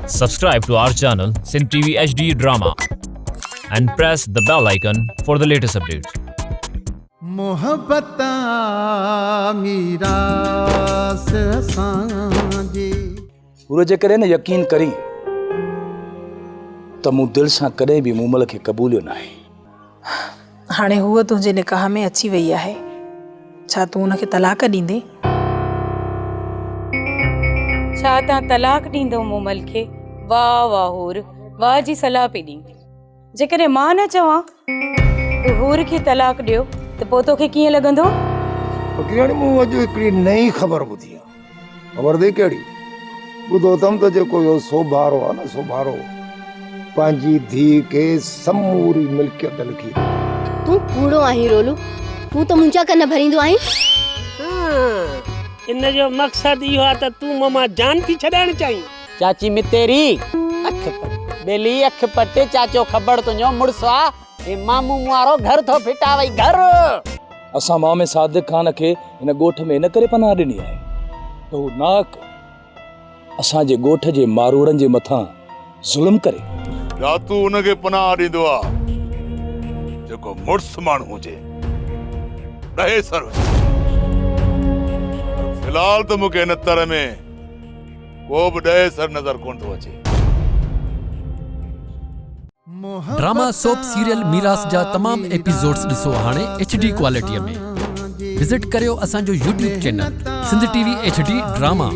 Subscribe to our channel Sindh TV HD Drama and press the bell icon for the latest updates. मोहब्बत मीरा से सांझी पूरो जे करे न यकीन करी त मूं दिल सां कॾहिं बि मूमल खे क़बूलियो न आहे। हाणे हूअ तुंहिंजे निकाह में अची वई आहे, छा तूं हुनखे तलाक ॾींदे? छा तव्हां तलाक ॾींदो मूमल खे? वाह वाह हूर, वाह जी सलाह पई ॾी। जेकॾहिं मां न चवां त हूर खे तलाक ॾियो त पोइ तोखे कीअं लॻंदो? फकीराणी मूं अॼु हिकिड़ी नई ख़बर ॿुधी आहे। ख़बर अथई कहिड़ी? ॿुधो अथमि त जेको इहो सोभारो आहे न, सोभारो पंहिंजी धीउ खे समूरी मिल्कियत लिखी। तूं कूड़ो आहीं रोलू, तूं त मुंहिंजा कन भरींदो आहीं। इन जो मक़सद इहो आहे त तूं मां जान थी छॾाइण चाहीं। चाची मितेरी अख पट बेली अख पटे चाचो खबर तुंहिंजो मुड़ुस आहे हे मामू वारो घर थो फिटावई घर। असां मामे सादिक ख़ान खे हिन ॻोठ में इन करे पनाह ॾिनी आहे त हू नाक असांजे ॻोठ जे मारोड़नि जे मथां ज़ुल्म करे। या तूं उनखे पनाह ॾींदो आहे जेको मुड़ुस माण्हू हुजे, ॾहे सर हुजे। फिलहाल त मूंखे हिन तर में को बि ॾहे सर नज़र कोन थो अचे। ड्रामा सोप सीरियल मीरास जा तमाम एपिसोड्स ॾिसो हाणे HD क्वालिटीअ में। विजिट करियो असांजो YouTube channel Sindh TV HD drama.